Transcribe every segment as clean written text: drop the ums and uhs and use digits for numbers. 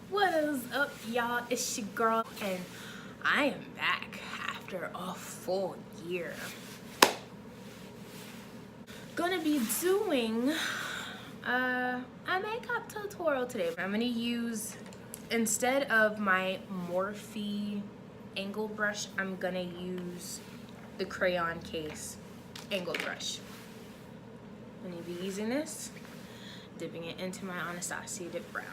What is up, y'all? It's your girl, and I am back after a full year. Gonna be doing a makeup tutorial today. I'm gonna use, instead of my Morphe angle brush, I'm gonna use the crayon case angle brush. I'm gonna be using this, dipping it into my Anastasia Dip Brown.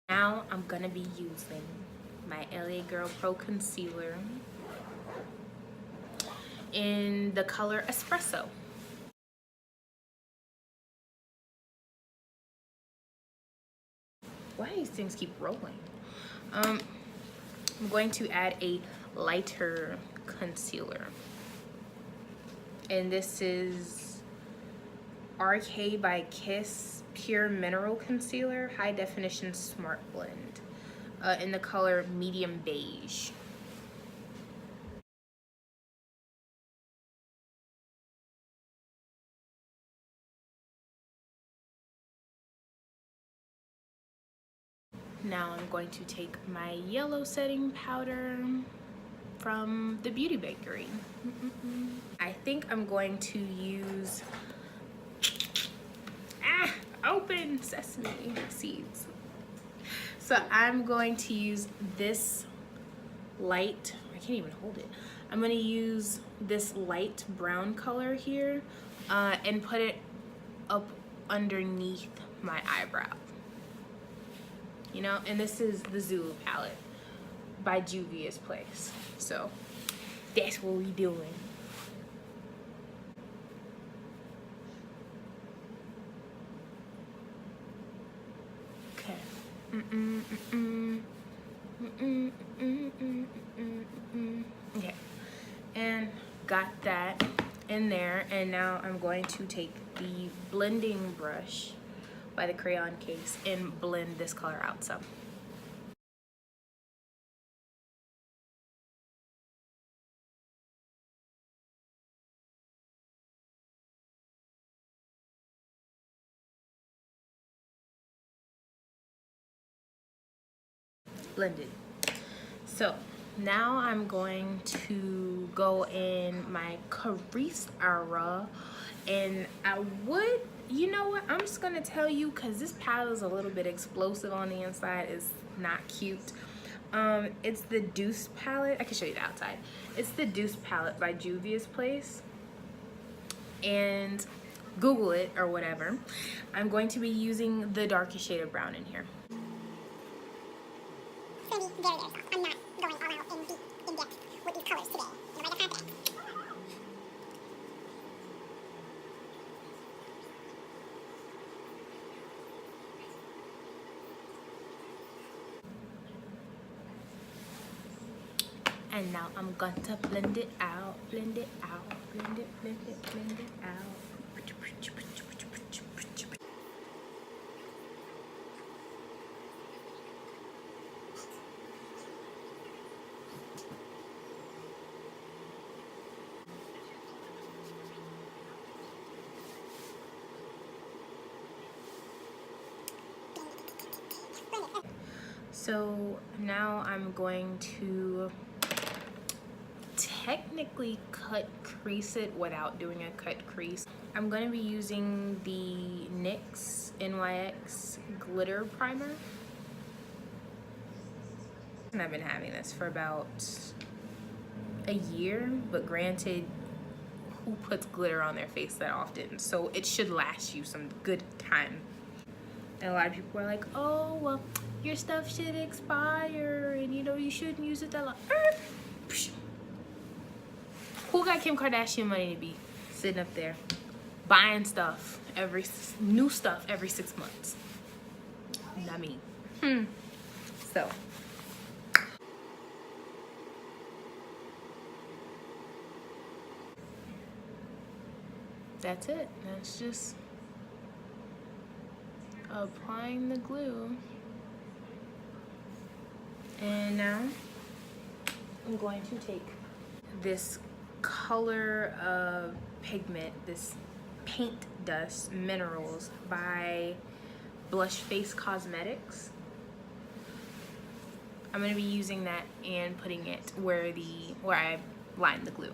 Now I'm gonna be using my LA Girl Pro Concealer in the color Espresso. Why do these things keep rolling? I'm going to add a lighter concealer. And this is RK by Kiss Pure Mineral Concealer, High Definition Smart Blend, in the color Medium Beige. Now I'm going to take my yellow setting powder from the Beauty Bakery. I think I'm going to use open sesame seeds. So I'm going to use this light, I can't even hold it. I'm going to use this light brown color here and put it up underneath my eyebrow. You know, and this is the Zulu palette by Juvia's Place. So that's what we doing. Okay. Okay. And got that in there, and now I'm going to take the blending brush by the crayon case and blend this color out some. Blended. So now I'm going to go in my crease area, and I would, you know what, I'm just gonna tell you, because this palette is a little bit explosive on the inside. It's not cute. It's the Deuce palette. I can show you the outside. It's the Deuce palette by Juvia's Place, and Google it or whatever. I'm going to be using the darkest shade of brown in here. It's going to be very, very soft. I'm not going all out and deep in depth with these colors today. In the right of confidence. And now I'm going to blend it out, blend it out, blend it, blend it, blend it out. So now I'm going to technically cut crease it without doing a cut crease. I'm going to be using the NYX NYX glitter primer, and I've been having this for about a year, but granted, who puts glitter on their face that often? So it should last you some good time. And a lot of people are like, oh, well, your stuff should expire, and you know, you shouldn't use it that long. Who got Kim Kardashian money to be sitting up there buying stuff, new stuff every 6 months? Not me. So that's it. That's just applying the glue. And now I'm going to take this color of pigment, this paint dust minerals by Blush Face Cosmetics. I'm going to be using that and putting it where I lined the glue.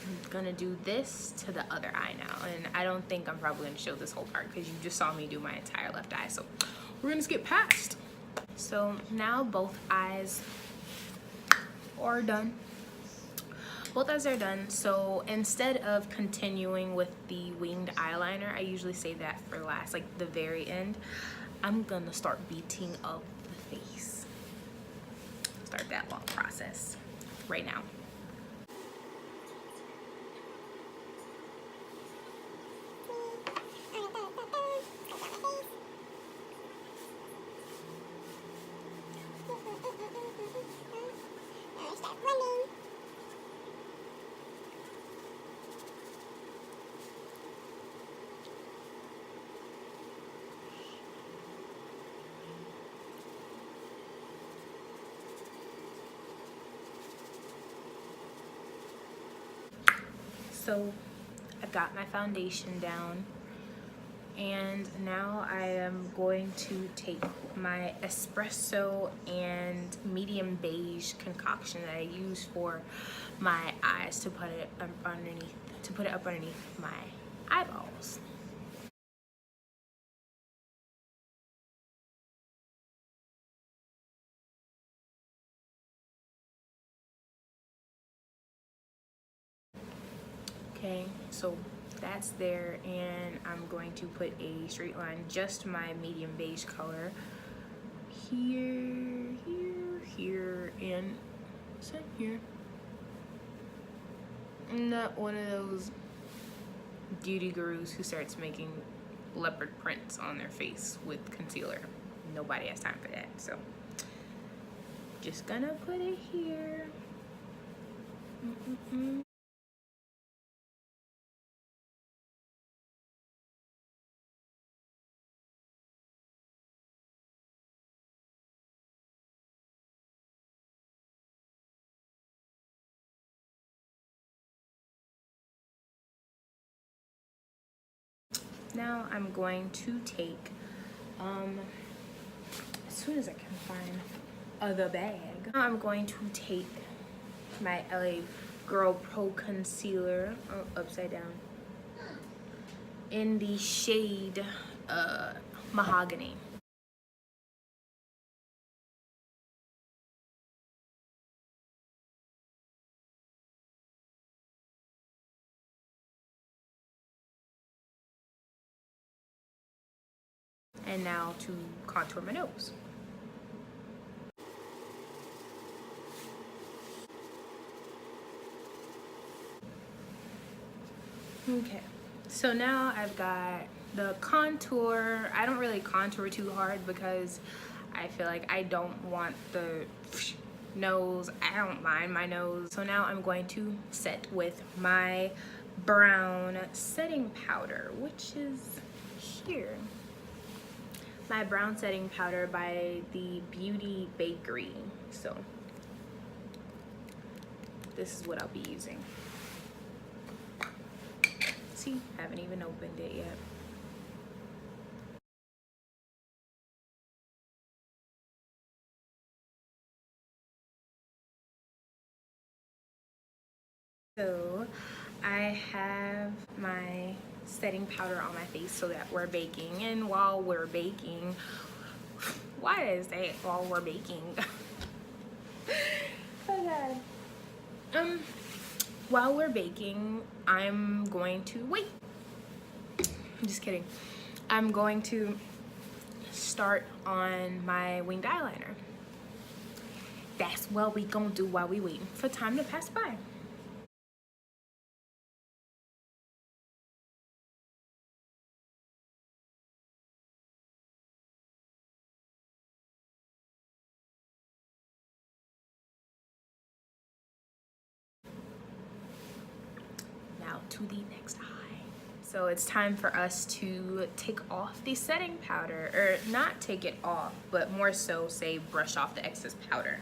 I'm gonna do this to the other eye now, and I don't think I'm probably gonna show this whole part because you just saw me do my entire left eye, so we're gonna skip past. So now both eyes are done. Both eyes are done, so instead of continuing with the winged eyeliner, I usually save that for last, like the very end. I'm gonna start beating up the face. Start that long process right now. Start blending. So I've got my foundation down, and now I am going to take my espresso and medium beige concoction that I use for my eyes to put it up underneath my eyeballs. Okay, so that's there, and I'm going to put a straight line, just my medium beige color, here, and same here. I'm not one of those beauty gurus who starts making leopard prints on their face with concealer. Nobody has time for that, so just gonna put it here. Now I'm going to take, as soon as I can find the bag, now I'm going to take my LA Girl Pro Concealer, upside down, in the shade Mahogany. And now to contour my nose. Okay, so now I've got the contour. I don't really contour too hard because I feel like I don't want the nose. I don't mind my nose. So now I'm going to set with my brown setting powder, which is here. My brown setting powder by the Beauty Bakery. So this is what I'll be using. See, haven't even opened it yet. So I have my setting powder on my face so that we're baking, and while we're baking, why is that while we're baking? Oh God. While we're baking, I'm going to wait. I'm just kidding. I'm going to start on my winged eyeliner. That's what we gonna do while we waiting for time to pass by. Now to the next eye. So it's time for us to take off the setting powder, or not take it off, but more so say brush off the excess powder.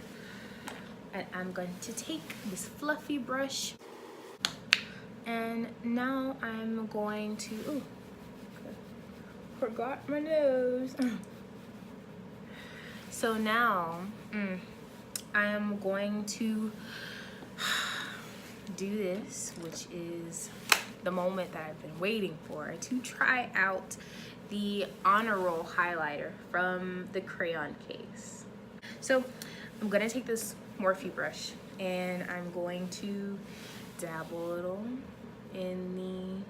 And I'm going to take this fluffy brush, and now I'm going to, ooh, forgot my nose. So now I am going to do this, which is the moment that I've been waiting for, to try out the Honor Roll highlighter from the crayon case. So I'm gonna take this Morphe brush and I'm going to dabble a little in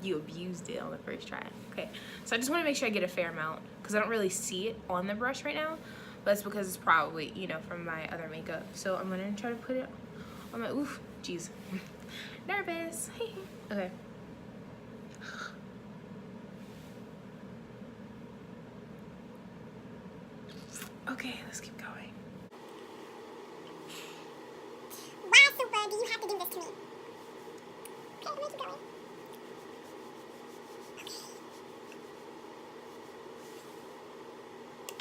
you abused it on the first try. Okay, so I just want to make sure I get a fair amount because I don't really see it on the brush right now, but it's because it's probably, you know, from my other makeup. So I'm gonna try to put it on my, oof, jeez, nervous. Okay. Okay, let's keep going. Why, Super, do you have to do this to me? Okay, let me keep going.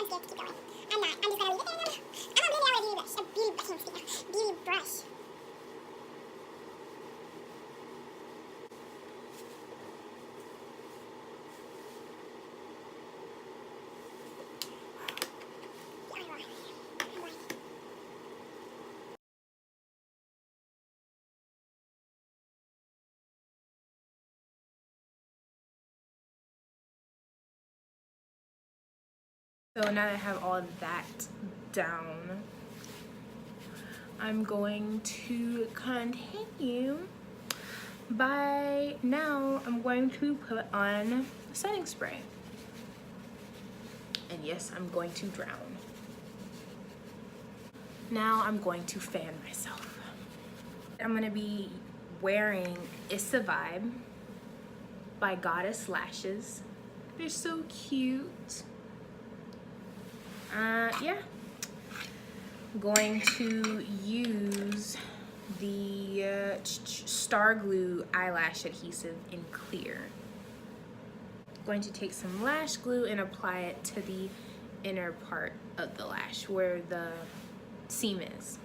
I'm scared to keep going. I'm not. I'm just gonna leave it there. I don't really know what a beauty brush. Beauty brush. So now that I have all that down, I'm going to continue by now I'm going to put on setting spray. And yes, I'm going to drown. Now I'm going to fan myself. I'm gonna be wearing It's a Vibe by Goddess Lashes. They're so cute. Yeah, I'm going to use the Star Glue eyelash adhesive in clear. I'm going to take some lash glue and apply it to the inner part of the lash where the seam is.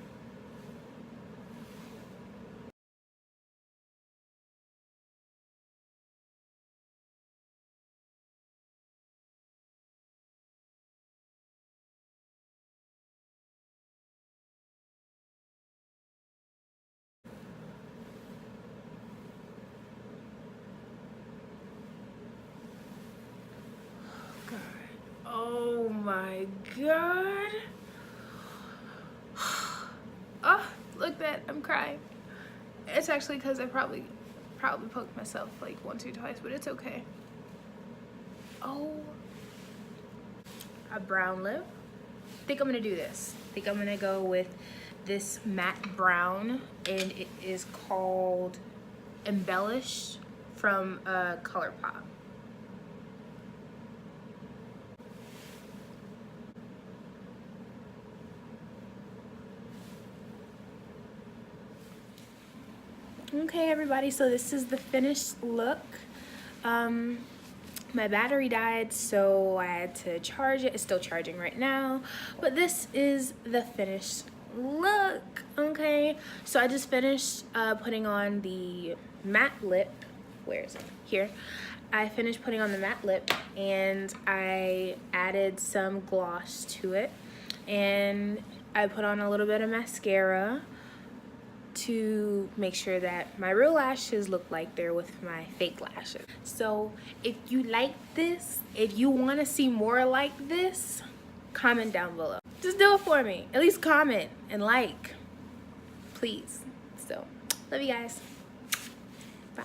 Oh my god. Oh, look that, I'm crying. It's actually because I probably poked myself like 1 or 2 times, but it's okay. Oh, a brown lip. I think I'm gonna do this. I think I'm gonna go with this matte brown, and it is called Embellish from ColourPop. Okay, everybody, so this is the finished look. My battery died, so I had to charge it. It's still charging right now, but this is the finished look. Okay, so I just finished putting on the matte lip. Where is it? Here. I finished putting on the matte lip, and I added some gloss to it, and I put on a little bit of mascara to make sure that my real lashes look like they're with my fake lashes. So if you like this, if you want to see more like this, comment down below. Just do it for me. At least comment and like, please. So love you guys. Bye.